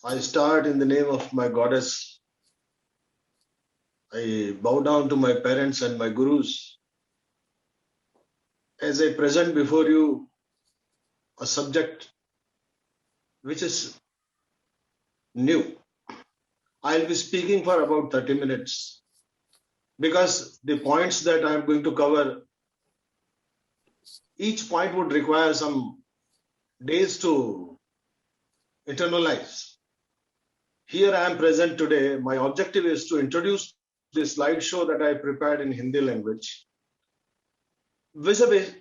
I start in the name of my goddess. I bow down to my parents and my gurus. As I present before you a subject which is new, I'll be speaking for about 30 minutes because the points that I'm going to cover, each point would require some days to internalize. Here I am present today. My objective is to introduce the slideshow that I prepared in Hindi language vis-a-vis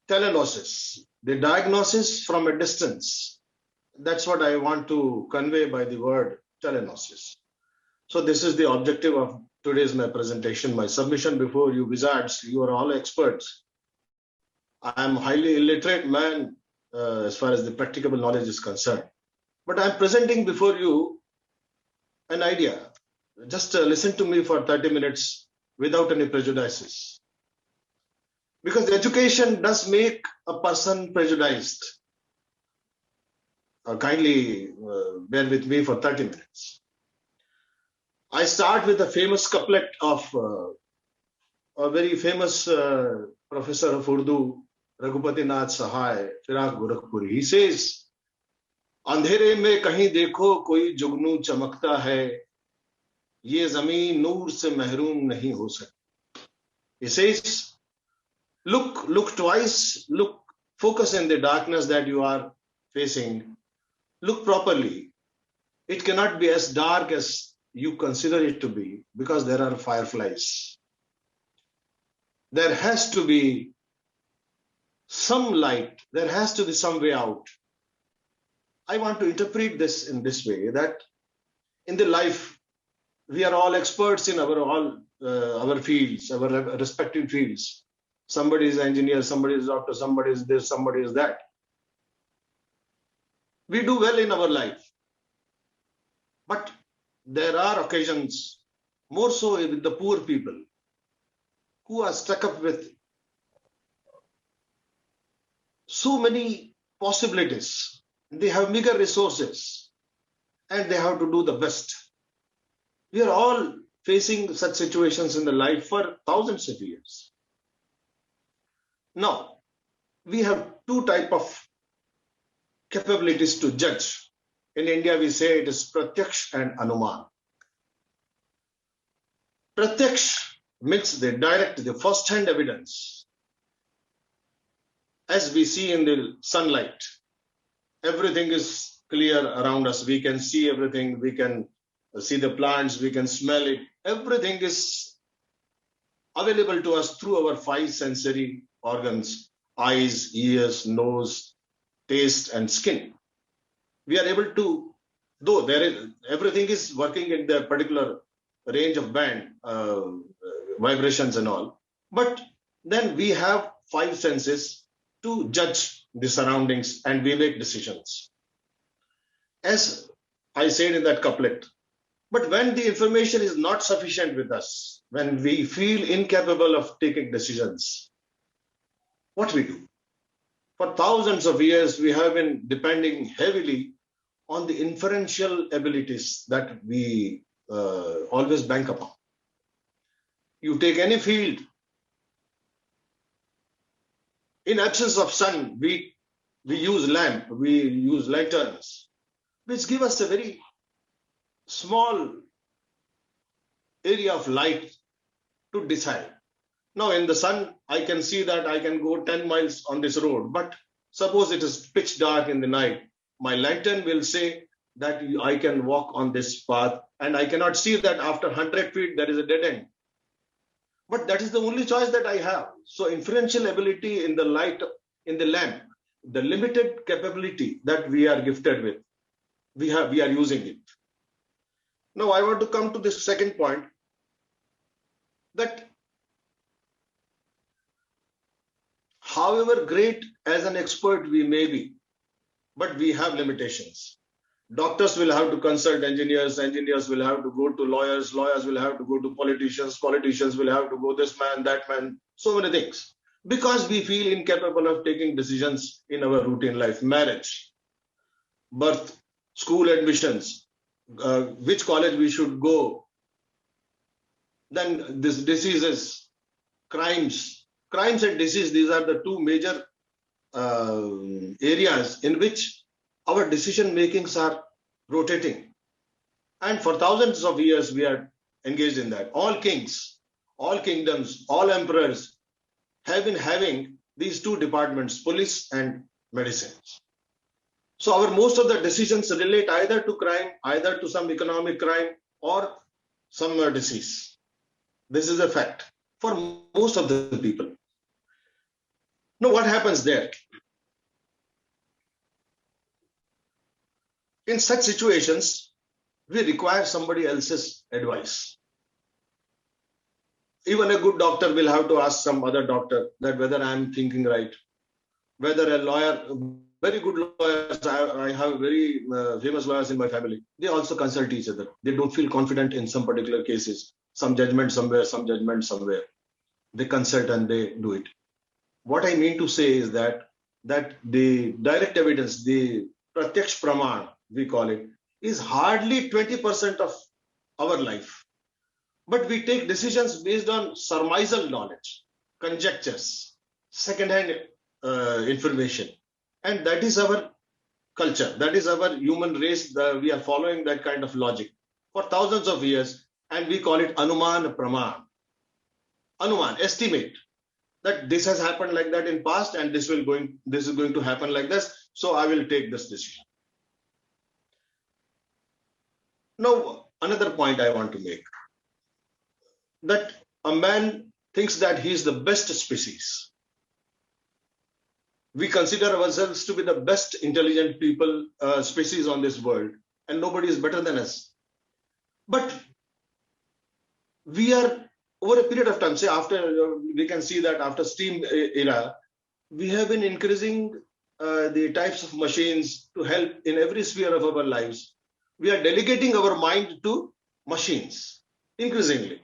telegnosis, the diagnosis from a distance. That's what I want to convey by the word telegnosis. So this is the objective of today's my presentation, my submission before you wizards. You are all experts. I am highly illiterate man as far as the practicable knowledge is concerned. But I am presenting before you an idea. Just listen to me for 30 minutes without any prejudices. Because education does make a person prejudiced. Kindly bear with me for 30 minutes. I start with a famous couplet of a very famous professor of Urdu, Raghupati Nath Sahai, Firaq Gorakhpuri. He says, अंधेरे में कहीं देखो कोई जुगनू चमकता है, ये जमीन नूर से महरूम नहीं हो सकती. He says, look twice, focus in the darkness that you are facing. Look properly. It cannot be as dark as you consider it to be because there are fireflies. There has to be some light. There has to be some way out. I want to interpret this in this way, that in the life, we are all experts in our fields, our respective fields. Somebody is an engineer, somebody is a doctor, somebody is this, somebody is that. We do well in our life. But there are occasions, more so with the poor people, who are stuck up with so many possibilities. They have meager resources and they have to do the best. We are all facing such situations in the life for thousands of years. Now, we have two types of capabilities to judge. In India, we say it is pratyaksh and anuman. Pratyaksh means the direct, the first-hand evidence. As we see in the sunlight, everything is clear around us. We can see everything. We can see the plants. We can smell it. Everything is available to us through our five sensory organs: eyes, ears, nose, taste, and skin. We are able to, though everything is working in their particular range of band, vibrations and all, but then we have five senses to judge the surroundings and we make decisions. As I said in that couplet, but when the information is not sufficient with us, when we feel incapable of taking decisions, what we do? For thousands of years, we have been depending heavily on the inferential abilities that we always bank upon. You take any field, in absence of sun, we use lamp, we use lanterns, which give us a very small area of light to decide. Now in the sun, I can see that I can go 10 miles on this road, but suppose it is pitch dark in the night, my lantern will say that I can walk on this path and I cannot see that after 100 feet there is a dead end. But that is the only choice that I have. So inferential ability in the light, in the lamp, the limited capability that we are gifted with, we are using it. Now I want to come to this second point, that however great as an expert we may be, but we have limitations. Doctors will have to consult engineers, engineers will have to go to lawyers, lawyers will have to go to politicians, politicians will have to go this man, that man, so many things. Because we feel incapable of taking decisions in our routine life, marriage, birth, school admissions, which college we should go, then this diseases, crimes and disease, these are the two major areas in which our decision makings are rotating. And for thousands of years, we are engaged in that. All kings, all kingdoms, all emperors have been having these two departments, police and medicine. So most of the decisions relate either to crime, either to some economic crime, or some disease. This is a fact for most of the people. Now, what happens there? In such situations, we require somebody else's advice. Even a good doctor will have to ask some other doctor that whether I am thinking right. Whether a lawyer, very good lawyers, I have very famous lawyers in my family, they also consult each other. They don't feel confident in some particular cases. Some judgment somewhere, some judgment somewhere. They consult and they do it. What I mean to say is that the direct evidence, the pratyaksh praman, we call it, is hardly 20% of our life. But we take decisions based on surmisal knowledge, conjectures, second-hand information. And that is our culture. That is our human race. We are following that kind of logic for thousands of years. And we call it anuman praman. Anuman, estimate that this has happened like that in past and this is going to happen like this. So I will take this decision. Now, another point I want to make, that a man thinks that he is the best species. We consider ourselves to be the best intelligent people, species on this world, and nobody is better than us. But we are, over a period of time, say after, we can see that after steam era, we have been increasing the types of machines to help in every sphere of our lives. We are delegating our mind to machines increasingly.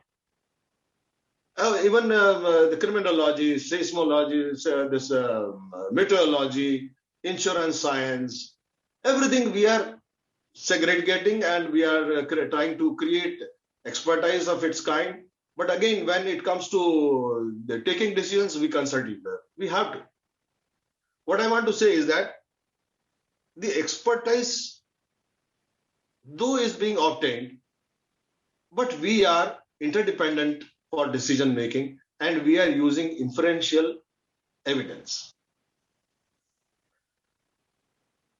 Even the criminology, seismology, this meteorology, insurance science, everything we are segregating and we are trying to create expertise of its kind. But again, when it comes to the taking decisions, we consult each other. We have to. What I want to say is that the expertise, though, is being obtained, but we are interdependent for decision making, and we are using inferential evidence.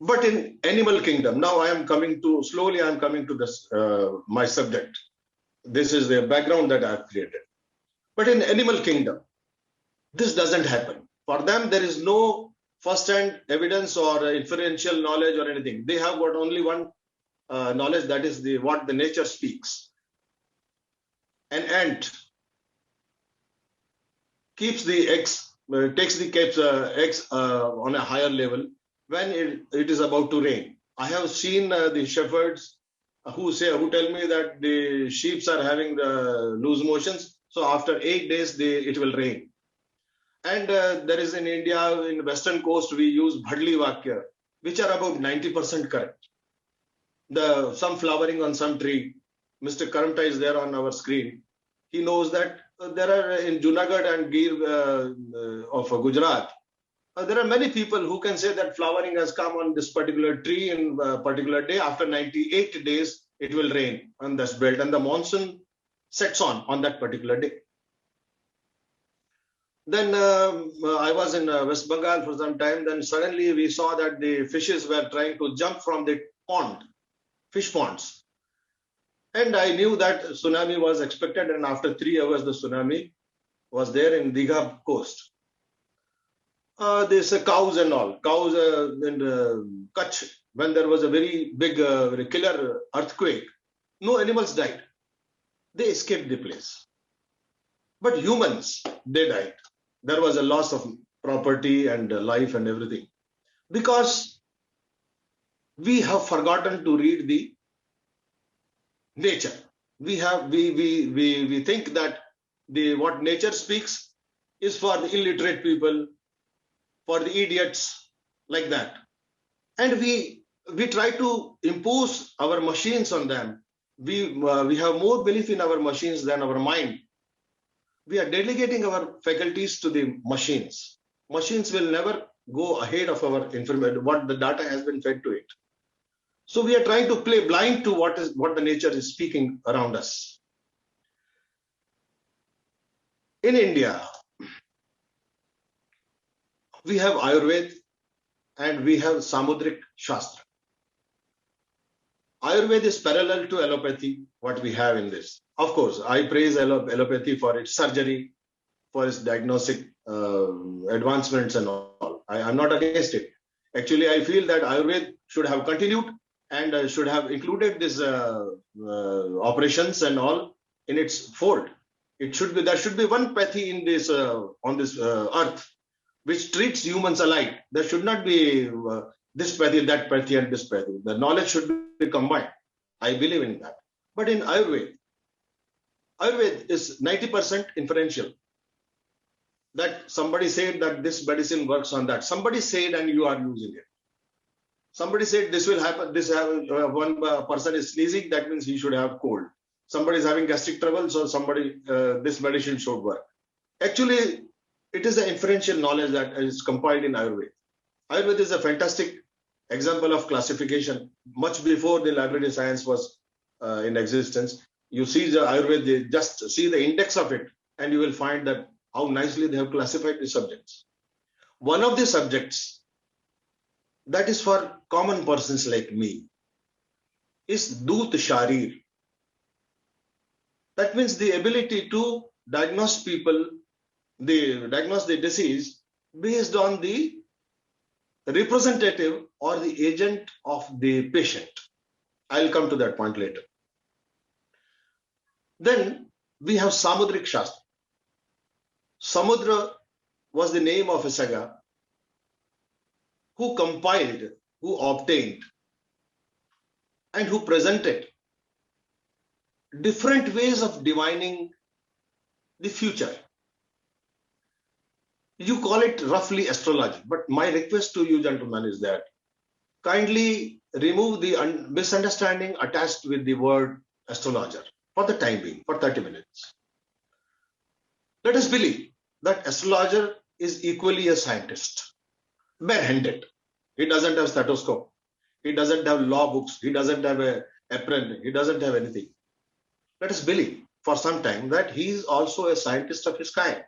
But in animal kingdom, now I am coming to this, my subject. This is the background that I have created. But in animal kingdom, this doesn't happen. For them, there is no first-hand evidence or inferential knowledge or anything. They have got only one knowledge, that is what the nature speaks. An ant keeps the eggs, takes the eggs on a higher level when it is about to rain. I have seen the shepherds who tell me that the sheep are having the loose motions. So after 8 days, it will rain. And there is in India, in the western coast, we use bhadli vakya, which are about 90% correct. Some flowering on some tree. Mr. Karamta is there on our screen. He knows that there are in Junagadh and Gir of Gujarat, there are many people who can say that flowering has come on this particular tree in a particular day. After 98 days, it will rain on this belt, and the monsoon sets on that particular day. Then I was in West Bengal for some time. Then suddenly we saw that the fishes were trying to jump from the fish ponds. And I knew that tsunami was expected, and after 3 hours, the tsunami was there in Digha coast. There's cows and all. Cows in Kutch, when there was a very big, very killer earthquake, no animals died. They escaped the place. But humans, they died. There was a loss of property and life and everything. Because we have forgotten to read the nature. We think that what nature speaks is for the illiterate people, for the idiots, like that. And we we try to impose our machines on them. We have more belief in our machines than our mind. We are delegating our faculties to the machines. Machines will never go ahead of our information, what the data has been fed to it. So we are trying to play blind to what the nature is speaking around us. In India, we have Ayurveda and we have Samudrik Shastra. Ayurveda is parallel to allopathy, what we have in this. Of course, I praise allopathy for its surgery, for its diagnostic advancements and all. I am not against it. Actually, I feel that Ayurveda should have continued and should have included these operations and all in its fold. There should be one pathy in this on this earth which treats humans alike. There should not be this pathy, that pathy, and this pathy. The knowledge should be combined. I believe in that. But in Ayurveda is 90% inferential. That somebody said that this medicine works on that. Somebody said and you are using it. Somebody said this will happen. One person is sneezing, that means he should have cold. Somebody is having gastric trouble, so this medicine should work. Actually, it is the inferential knowledge that is compiled in Ayurveda. Ayurveda is a fantastic example of classification. Much before the library science was in existence, you see the Ayurveda, just see the index of it, and you will find that how nicely they have classified the subjects. One of the subjects that is for common persons like me is Dut Sharir. That means the ability to diagnose the disease based on the representative or the agent of the patient. I'll come to that point later. Then we have Samudrik Shastra. Samudra was the name of a saga who compiled, who obtained, and who presented different ways of divining the future. You call it roughly astrology, but my request to you, gentlemen, is that kindly remove the misunderstanding attached with the word astrologer for the time being, for 30 minutes. Let us believe that astrologer is equally a scientist, barehanded. He doesn't have stethoscope. He doesn't have law books. He doesn't have an apron. He doesn't have anything. Let us believe for some time that he is also a scientist of his kind.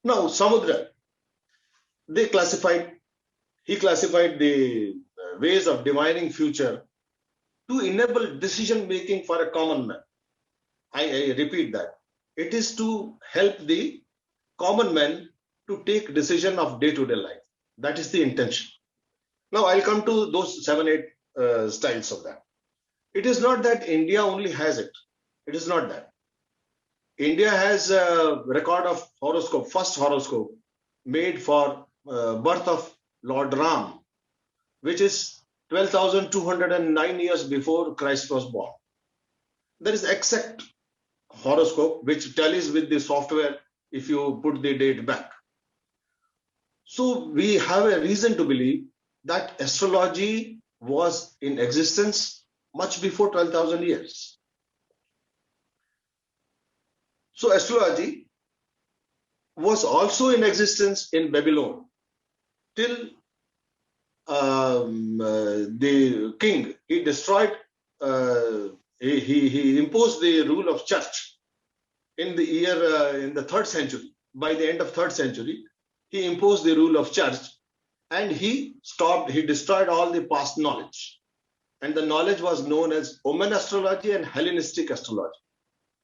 Now, Samudra, he classified the ways of divining future to enable decision making for a common man. I repeat that. It is to help the common man to take decision of day-to-day life. That is the intention. Now, I'll come to those 7-8 styles of that. It is not that India only has it. It is not that. India has a record of horoscope, first horoscope made for birth of Lord Ram, which is 12,209 years before Christ was born. There is exact horoscope which tallies with the software if you put the date back. So we have a reason to believe that astrology was in existence much before 12,000 years. So astrology was also in existence in Babylon till the king, he destroyed, he imposed the rule of church in the year, in the 3rd century. By the end of 3rd century, he imposed the rule of church and he destroyed all the past knowledge. And the knowledge was known as Oman astrology and Hellenistic astrology.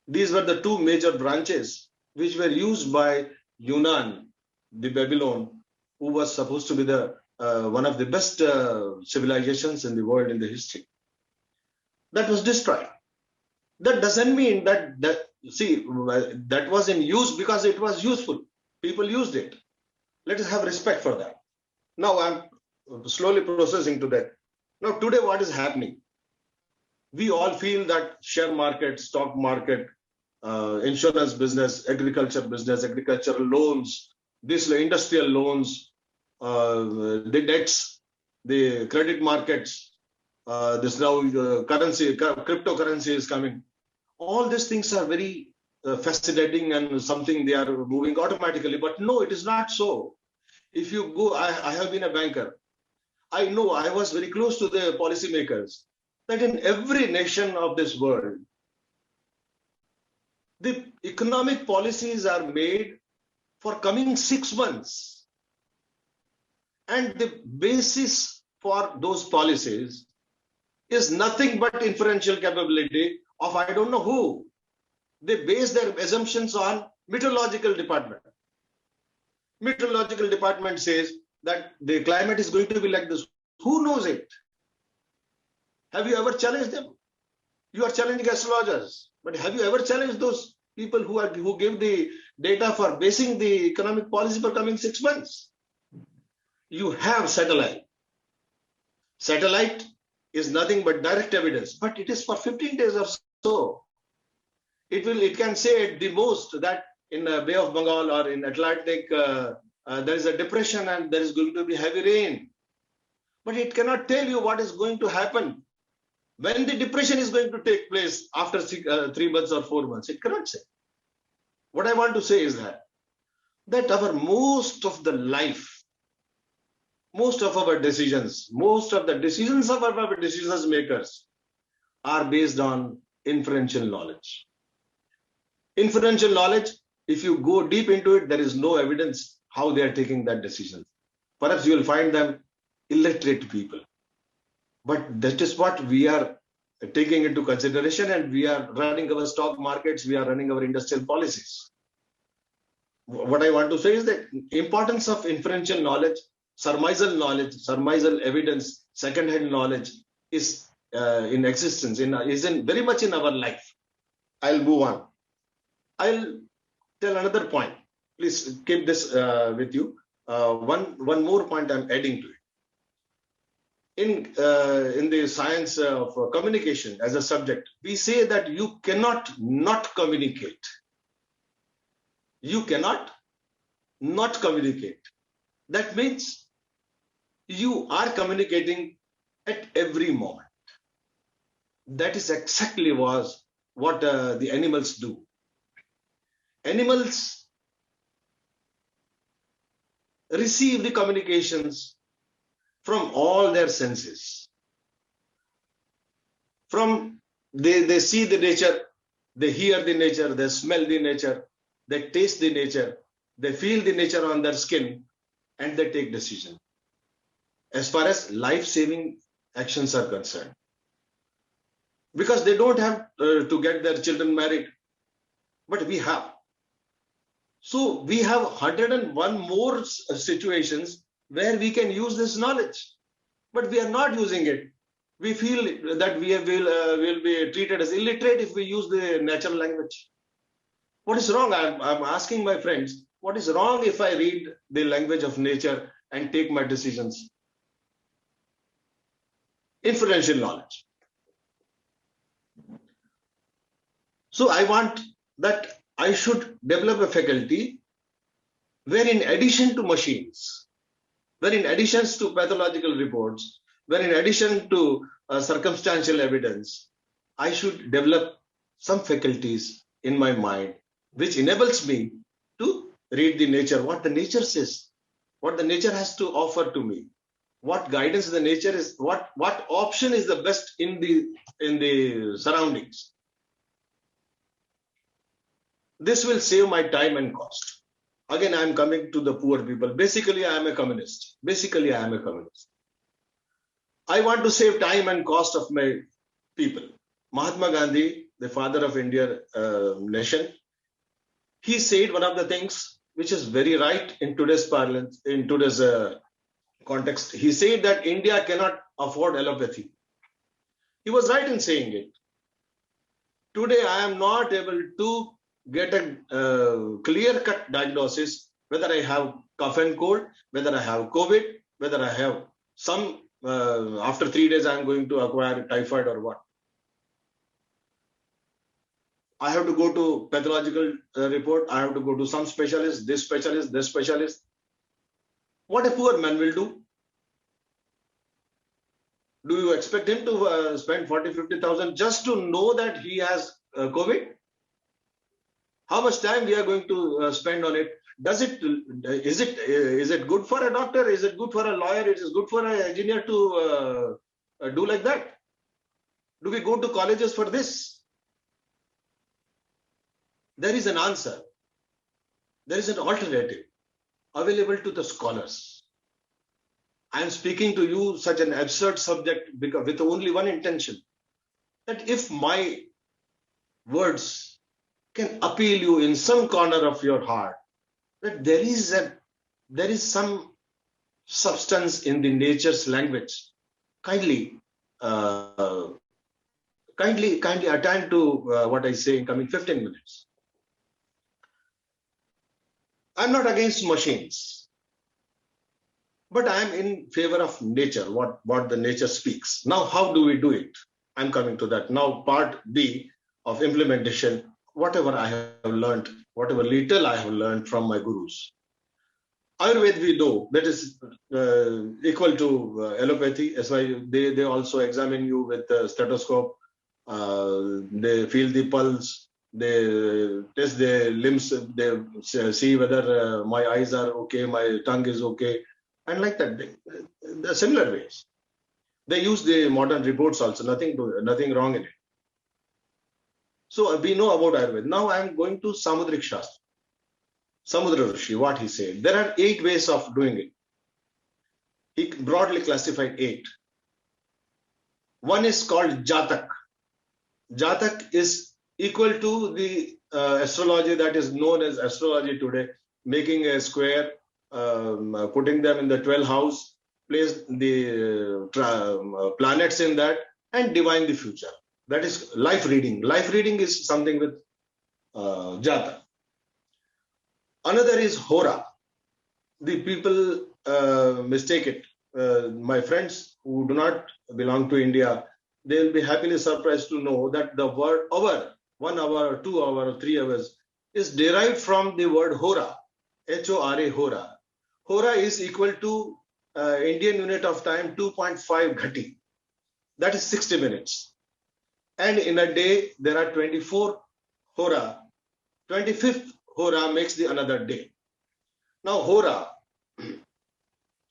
These were the two major branches which were used by Yunnan, the Babylon, who was supposed to be the one of the best civilizations in the world in the history. That was destroyed. That doesn't mean that that was in use because it was useful. People used it. Let us have respect for that. Now I'm slowly processing to that. Now today what is happening? We all feel that share market, stock market, insurance business, agricultural loans, this industrial loans, the debts, the credit markets, this now cryptocurrency is coming. All these things are very fascinating and something they are moving automatically. But no, it is not so. If you go, I have been a banker. I know I was very close to the policymakers that in every nation of this world, the economic policies are made for coming 6 months. And the basis for those policies is nothing but inferential capability of I don't know who. They base their assumptions on meteorological department. Meteorological department says that the climate is going to be like this. Who knows it? Have you ever challenged them? You are challenging astrologers, but have you ever challenged those people who give the data for basing the economic policy for coming 6 months? You have satellite. Satellite is nothing but direct evidence, but it is for 15 days or so. It can say at the most that in the Bay of Bengal or in Atlantic there is a depression and there is going to be heavy rain. But it cannot tell you what is going to happen when the depression is going to take place after 3 months or 4 months. It cannot say. What I want to say is that our most of the life, most of our decisions, most of the decisions of our decision makers are based on inferential knowledge. Inferential knowledge, if you go deep into it, there is no evidence how they are taking that decision. Perhaps you will find them illiterate people. But that is what we are taking into consideration, and we are running our stock markets, we are running our industrial policies. What I want to say is that importance of inferential knowledge, surmisal evidence, second-hand knowledge is in existence, is very much in our life. I'll move on. I'll tell another point. Please keep this with you. One more point I'm adding to it. In the science of communication as a subject, we say that you cannot not communicate. You cannot not communicate. That means you are communicating at every moment. That is exactly what the animals do. Animals receive the communications from all their senses. They see the nature, they hear the nature, they smell the nature, they taste the nature, they feel the nature on their skin, and they take decision. As far as life-saving actions are concerned. Because they don't have to get their children married, but we have. So we have 101 more situations where we can use this knowledge, but we are not using it. We feel that we will be treated as illiterate if we use the natural language. What is wrong? I'm asking my friends, what is wrong if I read the language of nature and take my decisions? Inferential knowledge. So I want that I should develop a faculty where in addition to machines, where in addition to pathological reports, where in addition to circumstantial evidence, I should develop some faculties in my mind which enables me to read the nature, what the nature says, what the nature has to offer to me, what guidance the nature is, what option is the best in the surroundings. This will save my time and cost. Again, I am coming to the poor people. Basically, I am a communist. I want to save time and cost of my people. Mahatma Gandhi, the father of Indian nation, he said one of the things which is very right in today's parlance, in today's context. He said that India cannot afford allopathy. He was right in saying it. Today, I am not able to get a clear-cut diagnosis whether I have cough and cold, whether I have COVID, whether I have some, after 3 days I am going to acquire typhoid or what. I have to go to pathological report, I have to go to some specialist, this specialist, this specialist. What a poor man will do? Do you expect him to spend 40,000-50,000 just to know that he has COVID? How much time we are going to spend on it? Is it good for a doctor? Is it good for a lawyer? Is it good for an engineer to do like that? Do we go to colleges for this? There is an answer. There is an alternative available to the scholars. I am speaking to you such an absurd subject because with only one intention, that if my words can appeal you in some corner of your heart, that there is some substance in the nature's language. Kindly attend to what I say in coming 15 minutes. I'm not against machines, but I am in favor of nature, what the nature speaks. Now, how do we do it? I'm coming to that. Now, part B of implementation, whatever I have learned, whatever little I have learned from my gurus. Ayurveda we know that is equal to allopathy. As why they also examine you with the stethoscope. They feel the pulse. They test the limbs. They see whether my eyes are okay, my tongue is okay, and like that. The similar ways. They use the modern reports also. Nothing wrong in it. So we know about Ayurveda. Now I am going to Samudrik Shastra. Samudra Rishi, what he said. There are 8 ways of doing it. He broadly classified 8. One is called Jatak. Jatak is equal to the astrology that is known as astrology today, making a square, putting them in the 12th house, place the planets in that, and divine the future. That is life reading. Life reading is something with Jatak. Another is Hora. The people mistake it. My friends who do not belong to India, they will be happily surprised to know that the word hour, 1 hour, 2 hours, 3 hours, is derived from the word Hora, H-O-R-A, Hora. Hora is equal to Indian unit of time 2.5 Ghati. That is 60 minutes. And in a day, there are 24 Hora. 25th Hora makes the another day. Now, Hora,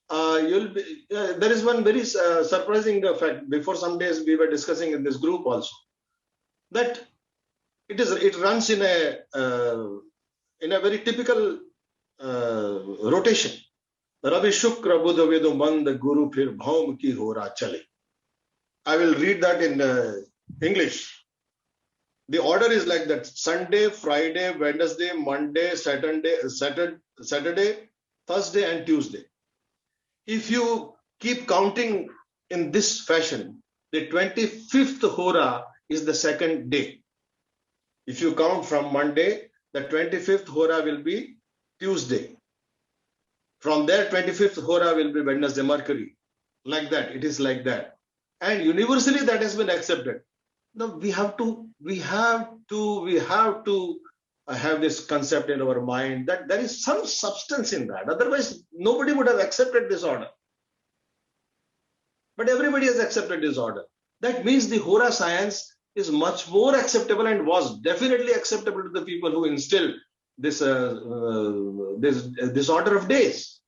there is one very surprising fact. Before some days, we were discussing in this group also that it runs in a very typical rotation. Ravi Shukra Buddha Vedu Mand Guru Phir Bhaum Ki Hora Chale. I will read that in English. The order is like that: Sunday, Friday, Wednesday, Monday, Saturday, Thursday, and Tuesday. If you keep counting in this fashion, the 25th Hora is the second day. If you count from Monday, the 25th Hora will be Tuesday. From there, 25th Hora will be Wednesday, Mercury. Like that, it is like that. And universally that has been accepted. Now we have to have this concept in our mind that there is some substance in that. Otherwise, nobody would have accepted this order. But everybody has accepted this order. That means the Hora science is much more acceptable and was definitely acceptable to the people who instilled this order of days.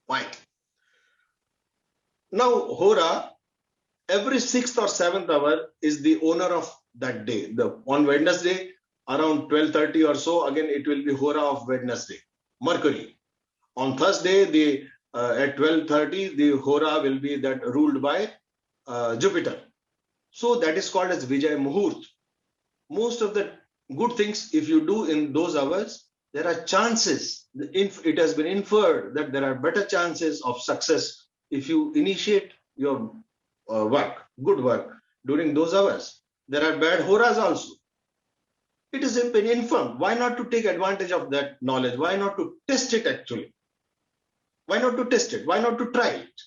Fine. Now, Hora, every 6th or 7th hour is the owner of that day. On Wednesday, around 12:30 or so, again it will be Hora of Wednesday, Mercury. On Thursday, at 12:30, the Hora will be that ruled by Jupiter. So that is called as Vijay Muhurth. Most of the good things, if you do in those hours, there are chances. It has been inferred that there are better chances of success if you initiate your good work during those hours. There are bad Horas also. It has been informed. Why not to take advantage of that knowledge? Why not to test it actually? Why not to test it? Why not to try it?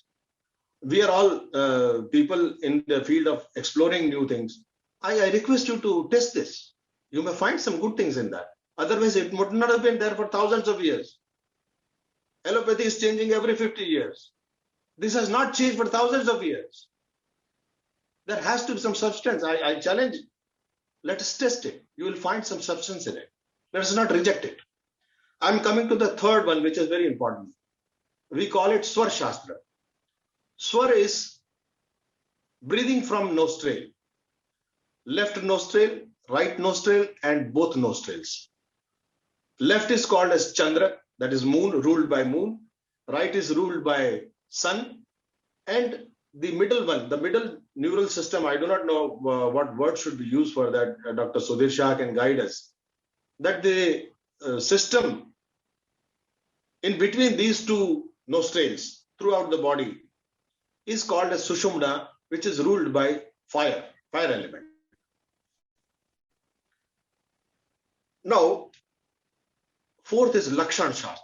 We are all people in the field of exploring new things. I request you to test this. You may find some good things in that. Otherwise, it would not have been there for thousands of years. Allopathy is changing every 50 years. This has not changed for thousands of years. There has to be some substance. I challenge it. Let us test it. You will find some substance in it. Let us not reject it. I'm coming to the third one, which is very important. We call it Swar Shastra. Swar is breathing from nostril. Left nostril, right nostril, and both nostrils. Left is called as Chandra, that is moon, ruled by moon. Right is ruled by sun. And the middle one, the middle neural system, I do not know what word should be used for that. Dr. Sudhir Shah can guide us. That the system in between these two nostrils throughout the body is called as Sushumna, which is ruled by fire element. Now, fourth is Lakshan Shastra.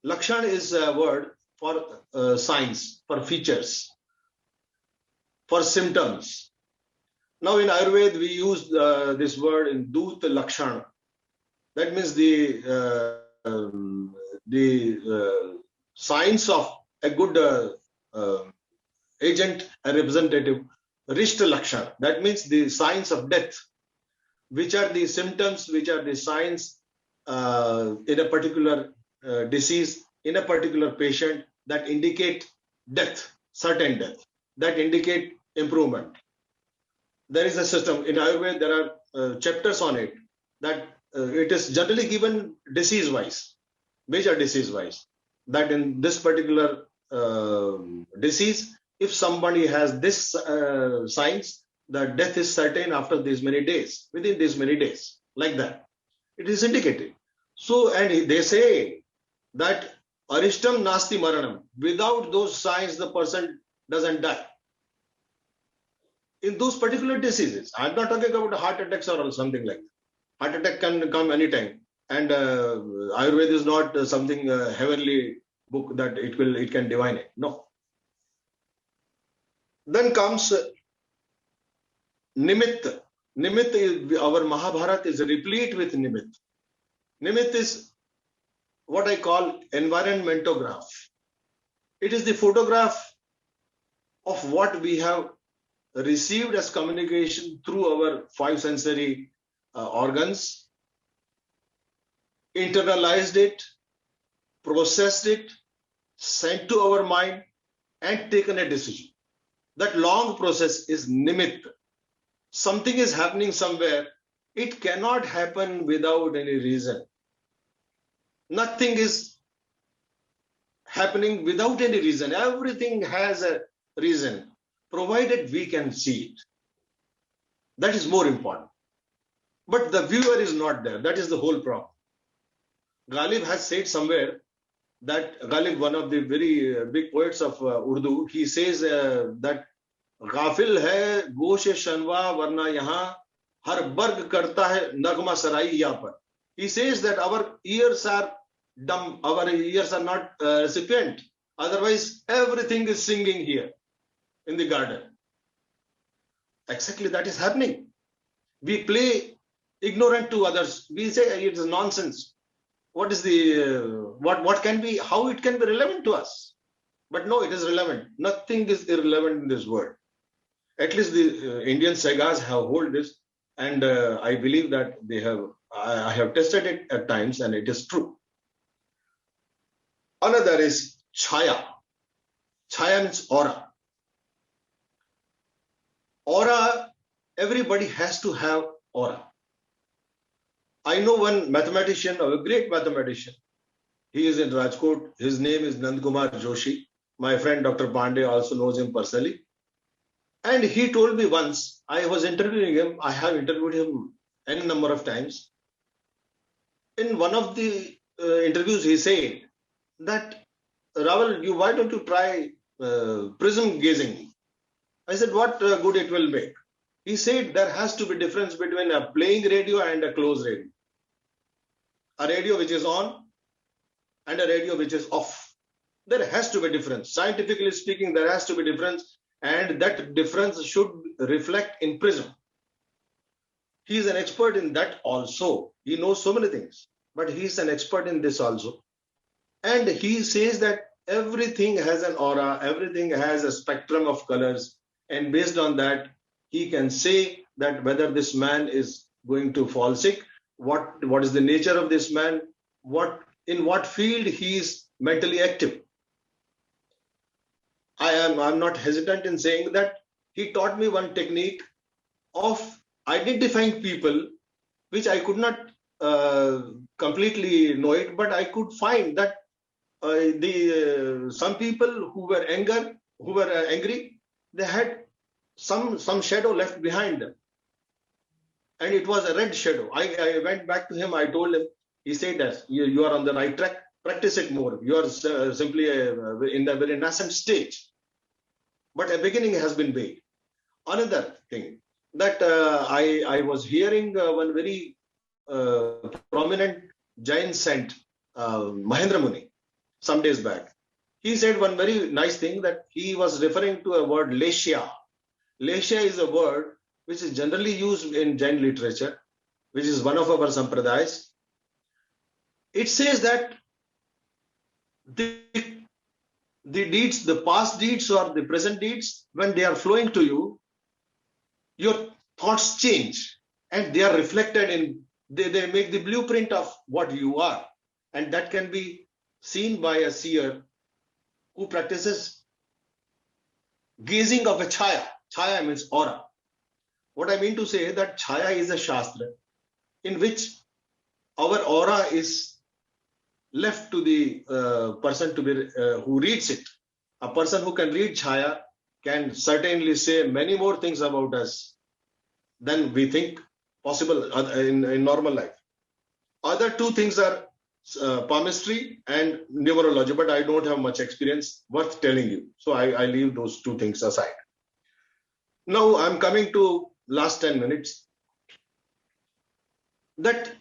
Lakshan is a word for signs, for features, for symptoms. Now in Ayurveda, we use this word in Dut Lakshana. That means the signs of a good agent, a representative. Rishta Lakshana. That means the signs of death. Which are the symptoms, which are the signs in a particular disease, in a particular patient that indicate death, certain death, that indicate improvement. There is a system. In Ayurveda, there are chapters on it that it is generally given disease-wise, major disease-wise, that in this particular disease, if somebody has this signs, the death is certain after these many days, within these many days, like that. It is indicated. So, and they say that Arishtam Nasti Maranam, without those signs, the person doesn't die. In those particular diseases, I'm not talking about heart attacks or something like that. Heart attack can come anytime. And Ayurveda is not something heavenly book that it can divine it. No. Then comes Nimitta. Nimitta is, our Mahabharata is replete with Nimitta. Nimitta is what I call environmentograph. It is the photograph of what we have received as communication through our five sensory organs, internalized it, processed it, sent to our mind, and taken a decision. That long process is Nimitta. Something is happening somewhere. It cannot happen without any reason. Nothing is happening without any reason. Everything has a reason, provided we can see it. That is more important. But the viewer is not there. That is the whole problem. Ghalib has said somewhere that Ghalib, one of the very big poets of Urdu, he says that गाफिल है गोश शनवा वरना यहाँ हर बर्ग करता है नगमा सराई यहाँ पर. He says that our ears are dumb, our ears are not recipient. Otherwise, everything is singing here in the garden. Exactly that is happening. We play ignorant to others. We say it is nonsense. What is the what can be, how it can be relevant to us? But no, it is relevant. Nothing is irrelevant in this world. At least the Indian sagas have hold this, and I believe that they have. I have tested it at times, and it is true. Another is Chaya. Chaya means aura. Aura, everybody has to have aura. I know one mathematician, a great mathematician. He is in Rajkot. His name is Nandkumar Joshi. My friend Dr. Pandey also knows him personally. And he told me once, I was interviewing him, I have interviewed him any number of times. In one of the interviews, he said that, Raval, why don't you try prism gazing? I said, what good it will make? He said there has to be difference between a playing radio and a closed radio. A radio which is on and a radio which is off. There has to be difference. Scientifically speaking, there has to be difference. And that difference should reflect in prism. He is an expert in that also. He knows so many things, but he is an expert in this also. And he says that everything has an aura, everything has a spectrum of colors, and based on that, he can say that whether this man is going to fall sick, what is the nature of this man, in what field he is mentally active. I'm not hesitant in saying that he taught me one technique of identifying people, which I could not completely know it, but I could find that some people who were angry, they had some shadow left behind them, and it was a red shadow. I went back to him. I told him. He said that you are on the right track. Practice it more. You are simply in a very nascent stage, but a beginning has been made. Another thing that I was hearing one very prominent Jain saint, Mahendra Muni, some days back. He said one very nice thing, that he was referring to a word leshya. Leshya is a word which is generally used in Jain literature, which is one of our sampradayas. It says that the deeds, the past deeds or the present deeds, when they are flowing to you, your thoughts change and they are reflected in, they make the blueprint of what you are. And that can be seen by a seer who practices gazing of a chaya. Chaya means aura. What I mean to say that chaya is a shastra in which our aura is left to the person to be who reads it. A person who can read chaya can certainly say many more things about us than we think possible in normal life. Other two things are palmistry and numerology, but I don't have much experience worth telling you. So I leave those two things aside. Now I'm coming to last 10 minutes. That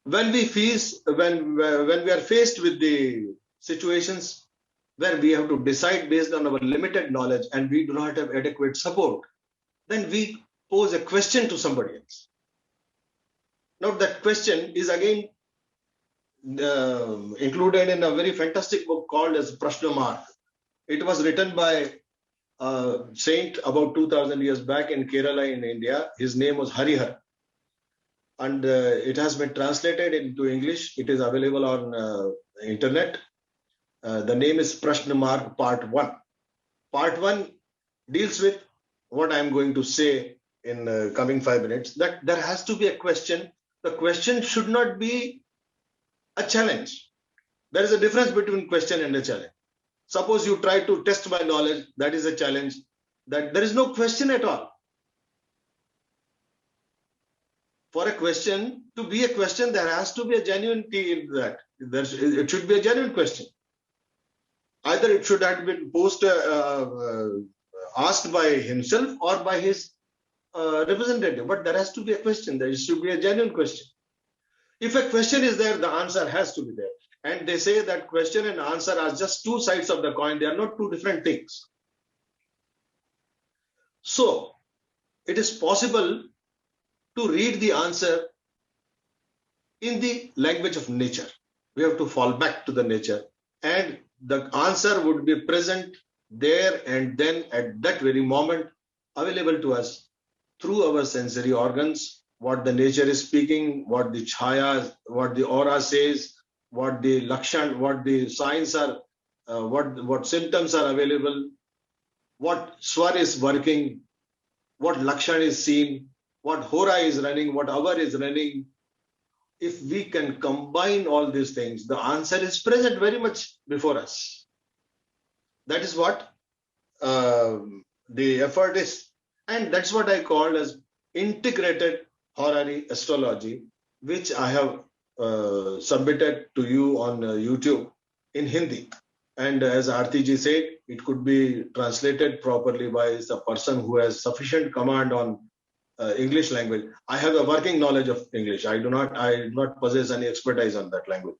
when we are faced with the situations where we have to decide based on our limited knowledge and we do not have adequate support, then we pose a question to somebody else. Now that question is again included in a very fantastic book called as Prashna Mark. It was written by a saint about 2000 years back in Kerala in India. His name was Harihar. And it has been translated into English. It is available on internet. The name is Prashna Mark Part 1. Part 1 deals with what I am going to say in coming 5 minutes, that there has to be a question. The question should not be a challenge. There is a difference between question and a challenge. Suppose you try to test my knowledge, that is a challenge. That there is no question at all. For a question to be a question, there has to be a genuinity in that. It should be a genuine question. Either it should have been asked by himself or by his representative, but there has to be a question. There should be a genuine question. If a question is there, the answer has to be there. And they say that question and answer are just two sides of the coin. They are not two different things. So it is possible to read the answer in the language of nature. We have to fall back to the nature, and the answer would be present there and then at that very moment, available to us through our sensory organs, what the nature is speaking, what the chaya, what the aura says, what the lakshan, what the signs are, what symptoms are available, what swar is working, what lakshan is seen, what hora is running, what hour is running. If we can combine all these things, the answer is present very much before us. That is what the effort is. And that's what I call as integrated horary astrology, which I have submitted to you on YouTube in Hindi. And as Artiji said, it could be translated properly by a person who has sufficient command on English language. I have a working knowledge of English. I do not possess any expertise on that language.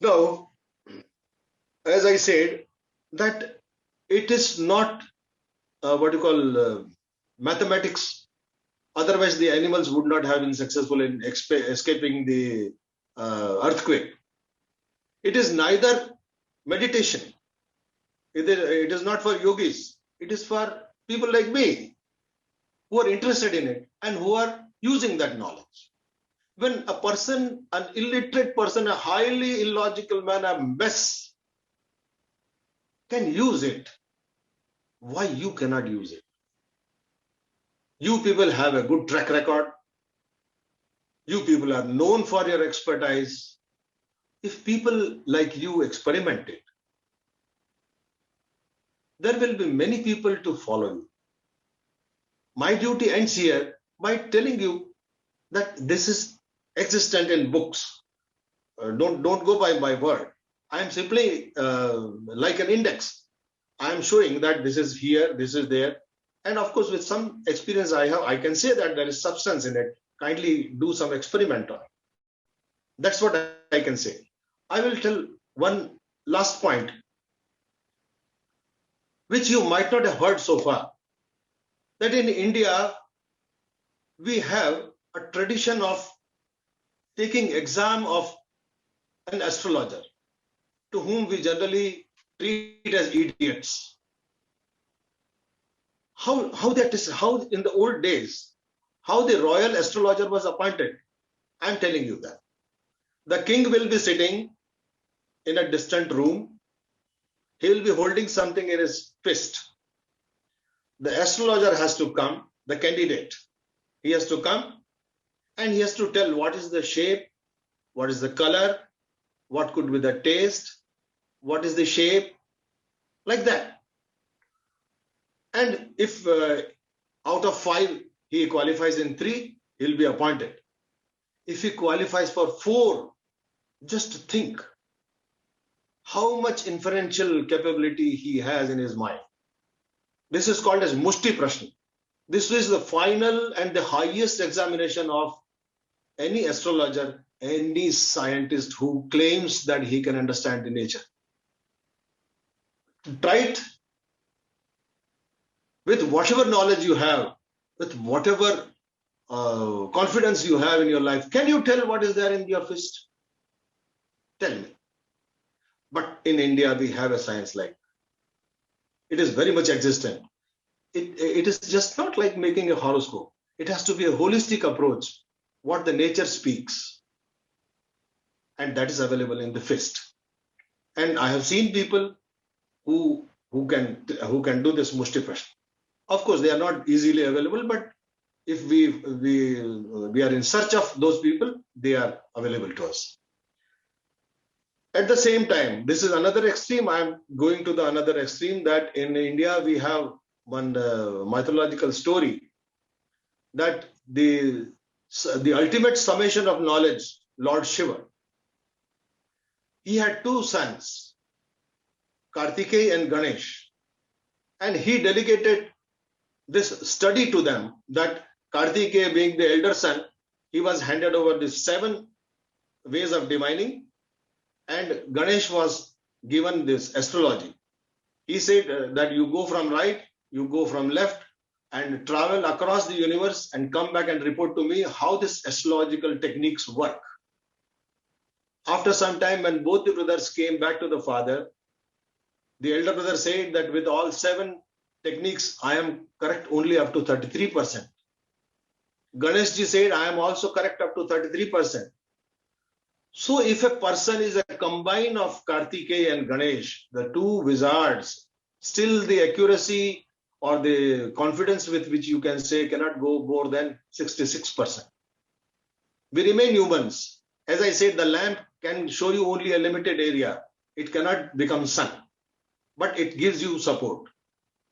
Now, as I said, that it is not mathematics. Otherwise, the animals would not have been successful in escaping the earthquake. It is neither meditation. It is not for yogis. It is for people like me who are interested in it and who are using that knowledge. When a person, an illiterate person, a highly illogical man, a mess, can use it, why you cannot use it? You people have a good track record. You people are known for your expertise. If people like you experiment it, there will be many people to follow you. My duty ends here by telling you that this is existent in books. Don't go by my word. I am simply like an index. I am showing that this is here, this is there. And of course, with some experience I have, I can say that there is substance in it. Kindly do some experiment on it. That's what I can say. I will tell one last point, which you might not have heard so far, that in India, we have a tradition of taking exam of an astrologer, to whom we generally treat as idiots. How in the old days, how the royal astrologer was appointed? I'm telling you that. The king will be sitting in a distant room. He will be holding something in his fist. The astrologer has to come, the candidate. He has to come and he has to tell what is the shape, what is the color, what could be the taste, what is the shape, like that. And if out of 5 he qualifies in 3, he'll be appointed. If he qualifies for 4, just think how much inferential capability he has in his mind. This is called as Mushti Prashna. This is the final and the highest examination of any astrologer, any scientist who claims that he can understand the nature. Try it with whatever knowledge you have, with whatever confidence you have in your life. Can you tell what is there in your fist? Tell me. But in India, we have a science like that. It is very much existent. It is just not like making a horoscope. It has to be a holistic approach, what the nature speaks. And that is available in the fist. And I have seen people who can do this Mushti Prashna. Of course, they are not easily available, but if we are in search of those people, they are available to us. At the same time, this is another extreme. I am going to the another extreme, that in India we have one mythological story that the ultimate summation of knowledge, Lord Shiva, he had 2 sons, Kartikeya and Ganesh, and he delegated this study to them, that Kartikeya, being the elder son, he was handed over the 7 ways of divining, and Ganesh was given this astrology. He said that you go from right, you go from left, and travel across the universe and come back and report to me how this astrological techniques work. After some time, when both the brothers came back to the father, the elder brother said that with all 7 techniques, I am correct only up to 33%. Ganesh ji said, I am also correct up to 33%. So if a person is a combine of Kartikeya and Ganesh, the 2 wizards, still the accuracy or the confidence with which you can say cannot go more than 66%. We remain humans. As I said, the lamp can show you only a limited area. It cannot become sun, but it gives you support.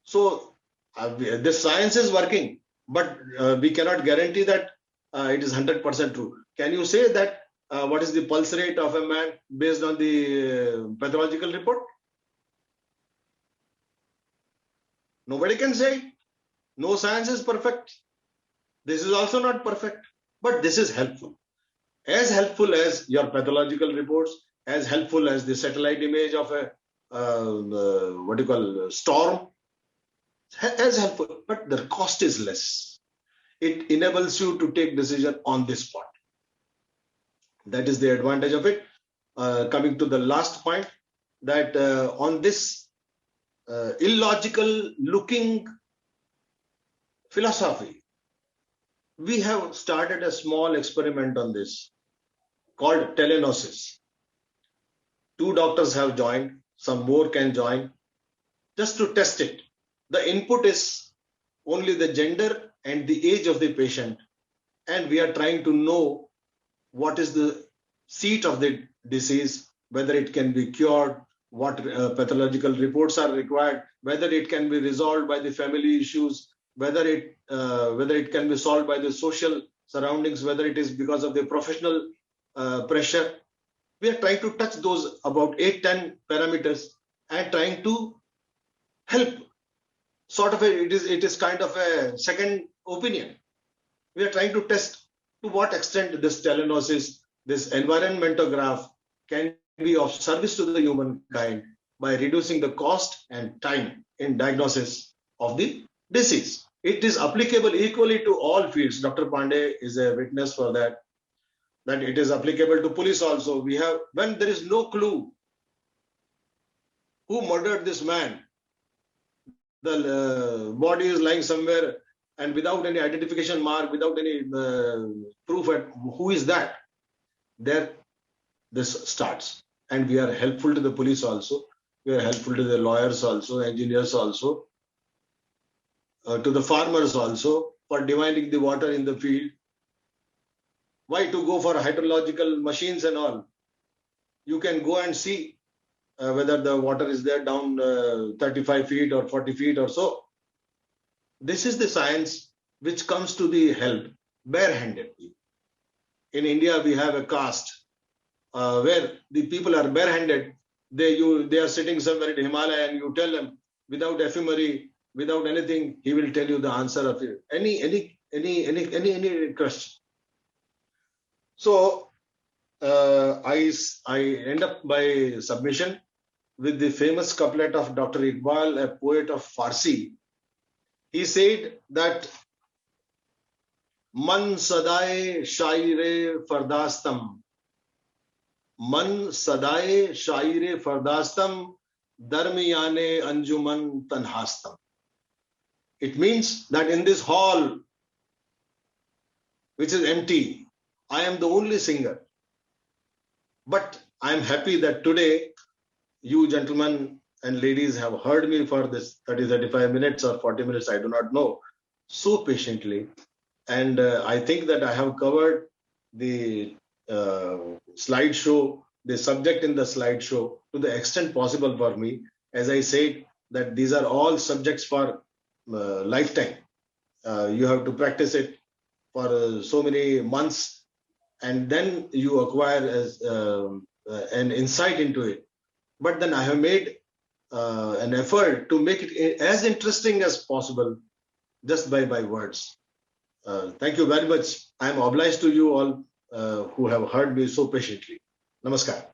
So the science is working, but we cannot guarantee that it is 100% true. Can you say that what is the pulse rate of a man based on the pathological report? Nobody can say. No science is perfect. This is also not perfect, but this is helpful. As helpful as your pathological reports, as helpful as the satellite image of a storm, as helpful, but the cost is less. It enables you to take decision on the spot. That is the advantage of it. coming to the last point, that on this illogical looking philosophy, we have started a small experiment on this called telegnosis. 2 doctors have joined, some more can join, just to test it. The input is only the gender and the age of the patient, and we are trying to know what is the seat of the disease, whether it can be cured, what pathological reports are required, whether it can be resolved by the family issues, whether it can be solved by the social surroundings, whether it is because of the professional pressure. We are trying to touch those about 8-10 parameters and trying to help. Sort of it is kind of a second opinion. We are trying to test to what extent this telegnosis, this environmentograph, can be of service to the humankind by reducing the cost and time in diagnosis of the disease. It is applicable equally to all fields. Dr. Pandey is a witness for that. That it is applicable to police also. We have, when there is no clue who murdered this man, the body is lying somewhere and without any identification mark, without any proof at who is that, there this starts. And we are helpful to the police also. We are helpful to the lawyers also, engineers also, to the farmers also, for divining the water in the field. Why to go for hydrological machines and all? You can go and see whether the water is there down 35 feet or 40 feet or so. This is the science which comes to the help barehanded. In India, we have a caste where the people are barehanded. They are sitting somewhere in Himalaya, and you tell them without ephemery, without anything, he will tell you the answer of it. Any question. So I end up by submission with the famous couplet of Dr. Iqbal, a poet of Farsi. He said that Man sadaye shaire fardastam, Man sadaye shaire fardastam, darmiyane anjuman tanhastam. It means that in this hall, which is empty, I am the only singer. But I am happy that today you gentlemen and ladies have heard me for this 30-35 minutes or 40 minutes, I do not know, so patiently. And I think that I have covered the slideshow, the subject in the slideshow to the extent possible for me. As I said, that these are all subjects for lifetime. You have to practice it for so many months, and then you acquire an insight into it. But then I have made an effort to make it as interesting as possible just by words. Thank you very much. I am obliged to you all who have heard me so patiently. Namaskar.